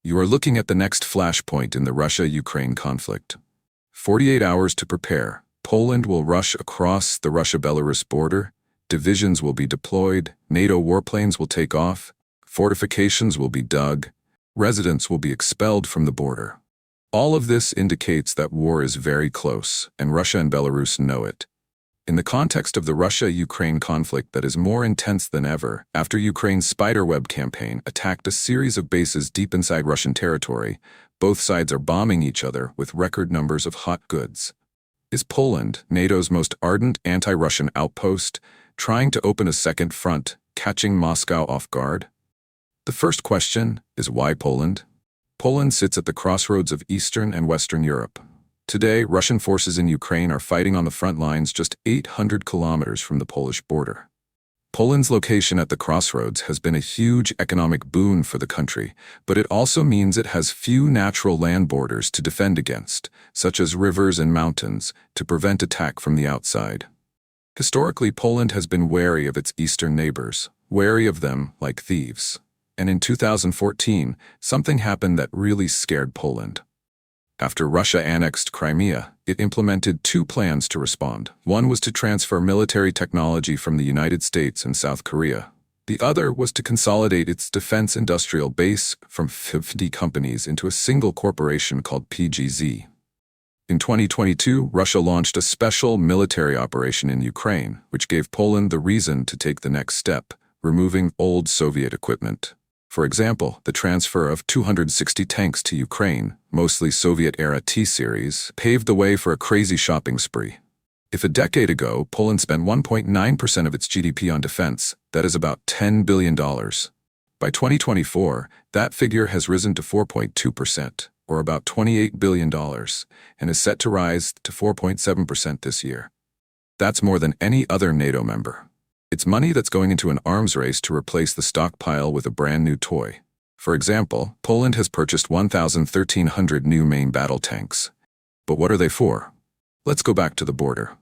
You are looking at the next flashpoint in the Russia-Ukraine conflict. 48 hours to prepare. Poland will rush across the Russia-Belarus border. Divisions will be deployed. NATO warplanes will take off. Fortifications will be dug. Residents will be expelled from the border. All of this indicates that war is very close, and Russia and Belarus know it. In the context of the Russia-Ukraine conflict that is more intense than ever, after Ukraine's spiderweb campaign attacked a series of bases deep inside Russian territory, both sides are bombing each other with record numbers of hot goods. Is Poland, NATO's most ardent anti-Russian outpost, trying to open a second front, catching Moscow off guard? The first question is why Poland? Poland sits at the crossroads of Eastern and Western Europe. Today, Russian forces in Ukraine are fighting on the front lines just 800 kilometers from the Polish border. Poland's location at the crossroads has been a huge economic boon for the country, but it also means it has few natural land borders to defend against, such as rivers and mountains, to prevent attack from the outside. Historically, Poland has been wary of its eastern neighbors, wary of them like thieves. And in 2014, something happened that really scared Poland. After Russia annexed Crimea, it implemented two plans to respond. One was to transfer military technology from the United States and South Korea. The other was to consolidate its defense industrial base from 50 companies into a single corporation called PGZ. In 2022, Russia launched a special military operation in Ukraine, which gave Poland the reason to take the next step, removing old Soviet equipment. For example, the transfer of 260 tanks to Ukraine, mostly Soviet-era T-series, paved the way for a crazy shopping spree. If a decade ago, Poland spent 1.9% of its GDP on defense, that is about $10 billion. By 2024, that figure has risen to 4.2%, or about $28 billion, and is set to rise to 4.7% this year. That's more than any other NATO member. It's money that's going into an arms race to replace the stockpile with a brand new toy. For example, Poland has purchased 1,1300 new main battle tanks. But what are they for? Let's go back to the border.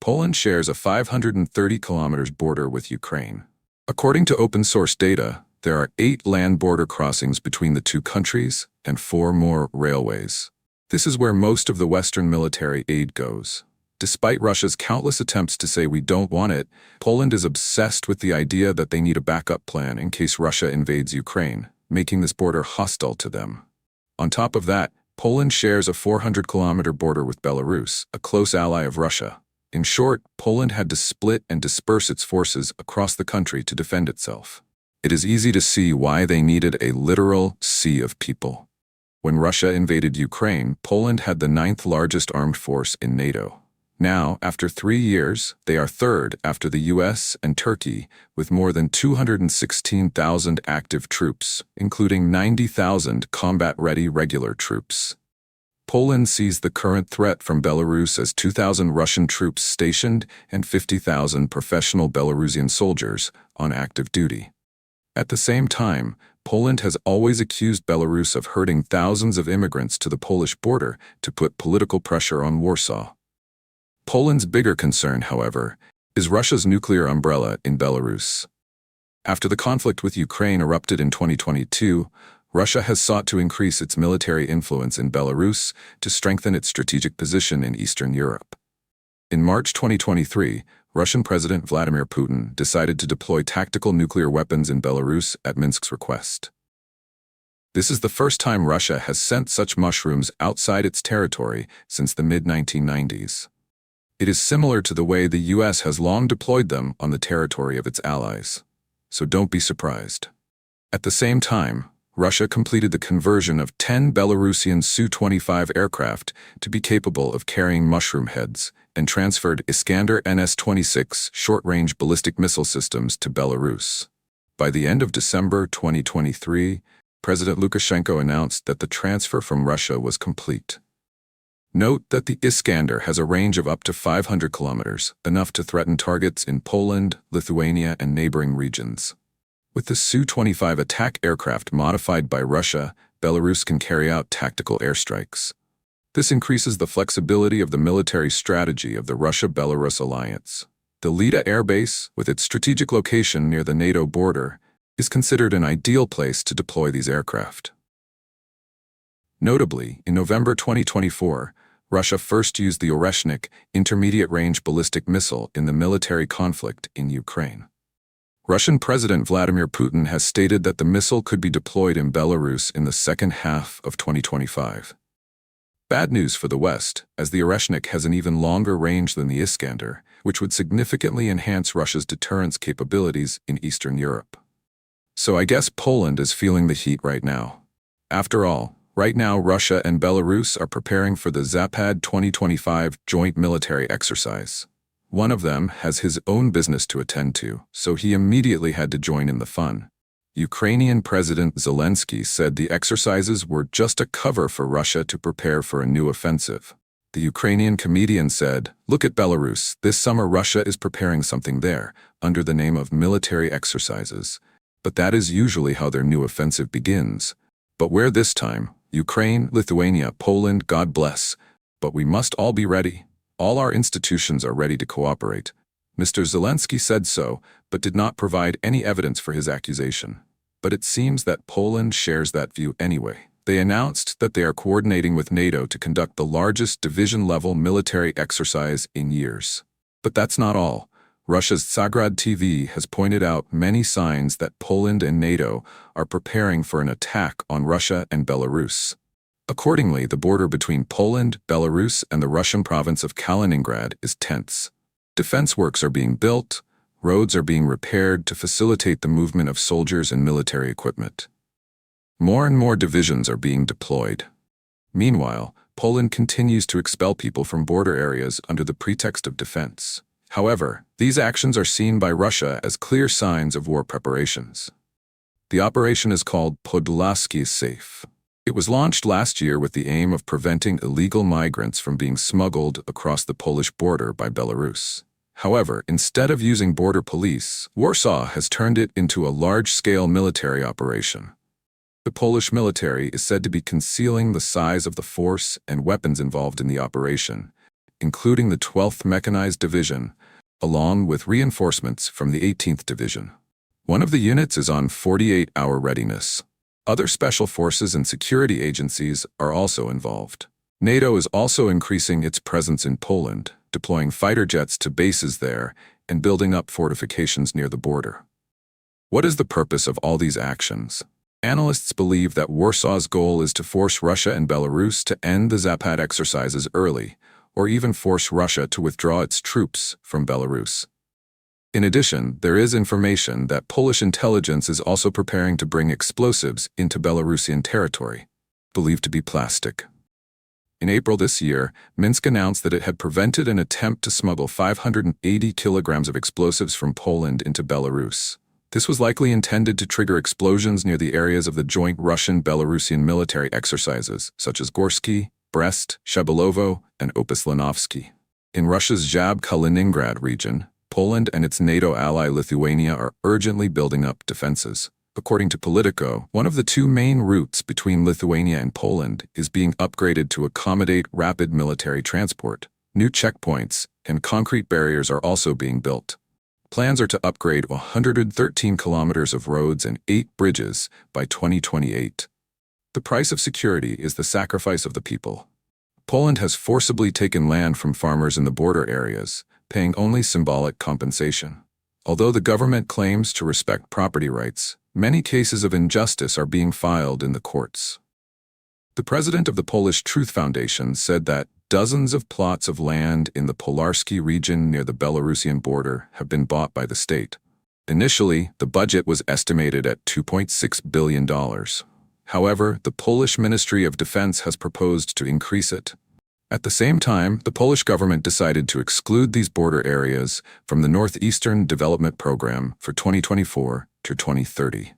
Poland shares a 530 kilometers border with Ukraine. According to open-source data, there are 8 land border crossings between the two countries and 4 more railways. This is where most of the Western military aid goes. Despite Russia's countless attempts to say we don't want it, Poland is obsessed with the idea that they need a backup plan in case Russia invades Ukraine, making this border hostile to them. On top of that, Poland shares a 400-kilometer border with Belarus, a close ally of Russia. In short, Poland had to split and disperse its forces across the country to defend itself. It is easy to see why they needed a literal sea of people. When Russia invaded Ukraine, Poland had the 9th largest armed force in NATO. Now, after 3 years, they are third after the US and Turkey, with more than 216,000 active troops, including 90,000 combat-ready regular troops. Poland sees the current threat from Belarus as 2,000 Russian troops stationed and 50,000 professional Belarusian soldiers on active duty. At the same time, Poland has always accused Belarus of herding thousands of immigrants to the Polish border to put political pressure on Warsaw. Poland's bigger concern, however, is Russia's nuclear umbrella in Belarus. After the conflict with Ukraine erupted in 2022, Russia has sought to increase its military influence in Belarus to strengthen its strategic position in Eastern Europe. In March 2023, Russian President Vladimir Putin decided to deploy tactical nuclear weapons in Belarus at Minsk's request. This is the first time Russia has sent such mushrooms outside its territory since the mid-1990s. It is similar to the way the US has long deployed them on the territory of its allies. So don't be surprised. At the same time, Russia completed the conversion of 10 Belarusian Su-25 aircraft to be capable of carrying mushroom heads and transferred Iskander NS-26 short-range ballistic missile systems to Belarus. By the end of December 2023, President Lukashenko announced that the transfer from Russia was complete. Note that the Iskander has a range of up to 500 kilometers, enough to threaten targets in Poland, Lithuania, and neighboring regions. With the Su-25 attack aircraft modified by Russia, Belarus can carry out tactical airstrikes. This increases the flexibility of the military strategy of the Russia-Belarus alliance. The Lida Air Base, with its strategic location near the NATO border, is considered an ideal place to deploy these aircraft. Notably, in November 2024, Russia first used the Oreshnik intermediate-range ballistic missile in the military conflict in Ukraine. Russian President Vladimir Putin has stated that the missile could be deployed in Belarus in the second half of 2025. Bad news for the West, as the Oreshnik has an even longer range than the Iskander, which would significantly enhance Russia's deterrence capabilities in Eastern Europe. So I guess Poland is feeling the heat right now. After all, right now Russia and Belarus are preparing for the Zapad 2025 joint military exercise. One of them has his own business to attend to, so he immediately had to join in the fun. Ukrainian President Zelensky said the exercises were just a cover for Russia to prepare for a new offensive. The Ukrainian comedian said, "Look at Belarus, this summer Russia is preparing something there, under the name of military exercises. But that is usually how their new offensive begins. But where this time? Ukraine, Lithuania, Poland, God bless. But we must all be ready. All our institutions are ready to cooperate." Mr. Zelensky said so, but did not provide any evidence for his accusation. But it seems that Poland shares that view anyway. They announced that they are coordinating with NATO to conduct the largest division-level military exercise in years. But that's not all. Russia's Zagrad TV has pointed out many signs that Poland and NATO are preparing for an attack on Russia and Belarus. Accordingly, the border between Poland, Belarus, and the Russian province of Kaliningrad is tense. Defense works are being built, roads are being repaired to facilitate the movement of soldiers and military equipment. More and more divisions are being deployed. Meanwhile, Poland continues to expel people from border areas under the pretext of defense. However, these actions are seen by Russia as clear signs of war preparations. The operation is called Podlaski Safe. It was launched last year with the aim of preventing illegal migrants from being smuggled across the Polish border by Belarus. However, instead of using border police, Warsaw has turned it into a large-scale military operation. The Polish military is said to be concealing the size of the force and weapons involved in the operation, including the 12th Mechanized Division, along with reinforcements from the 18th Division. One of the units is on 48-hour readiness. Other special forces and security agencies are also involved. NATO is also increasing its presence in Poland, deploying fighter jets to bases there and building up fortifications near the border. What is the purpose of all these actions? Analysts believe that Warsaw's goal is to force Russia and Belarus to end the Zapad exercises early, or even force Russia to withdraw its troops from Belarus. In addition, there is information that Polish intelligence is also preparing to bring explosives into Belarusian territory, believed to be plastic. In April this year, Minsk announced that it had prevented an attempt to smuggle 580 kilograms of explosives from Poland into Belarus. This was likely intended to trigger explosions near the areas of the joint Russian-Belarusian military exercises, such as Gorsky, Brest, Shebelovo, and Opislanovsky. In Russia's Zhab-Kaliningrad region, Poland and its NATO ally Lithuania are urgently building up defenses. According to Politico, one of the two main routes between Lithuania and Poland is being upgraded to accommodate rapid military transport. New checkpoints and concrete barriers are also being built. Plans are to upgrade 113 kilometers of roads and 8 bridges by 2028. The price of security is the sacrifice of the people. Poland has forcibly taken land from farmers in the border areas, paying only symbolic compensation. Although the government claims to respect property rights, many cases of injustice are being filed in the courts. The president of the Polish Truth Foundation said that dozens of plots of land in the Polarsky region near the Belarusian border have been bought by the state. Initially, the budget was estimated at $2.6 billion. However, the Polish Ministry of Defense has proposed to increase it. At the same time, the Polish government decided to exclude these border areas from the Northeastern Development Program for 2024 to 2030.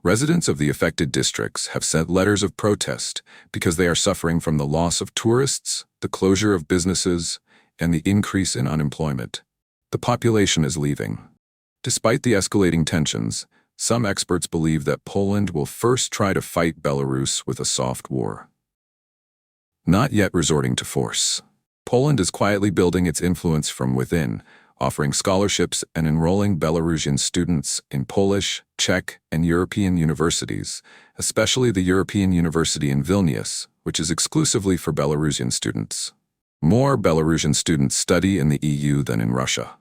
Residents of the affected districts have sent letters of protest because they are suffering from the loss of tourists, the closure of businesses, and the increase in unemployment. The population is leaving. Despite the escalating tensions, some experts believe that Poland will first try to fight Belarus with a soft war, not yet resorting to force. Poland is quietly building its influence from within, offering scholarships and enrolling Belarusian students in Polish, Czech, and European universities, especially the European University in Vilnius, which is exclusively for Belarusian students. More Belarusian students study in the EU than in Russia.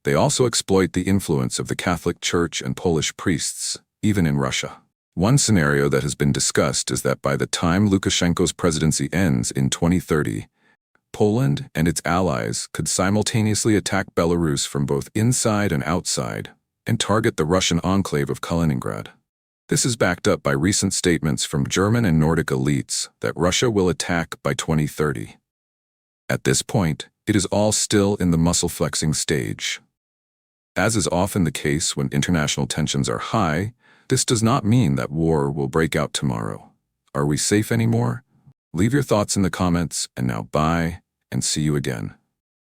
They also exploit the influence of the Catholic Church and Polish priests, even in Russia. One scenario that has been discussed is that by the time Lukashenko's presidency ends in 2030, Poland and its allies could simultaneously attack Belarus from both inside and outside and target the Russian enclave of Kaliningrad. This is backed up by recent statements from German and Nordic elites that Russia will attack by 2030. At this point, it is all still in the muscle-flexing stage. As is often the case when international tensions are high, this does not mean that war will break out tomorrow. Are we safe anymore? Leave your thoughts in the comments, and now bye, and see you again.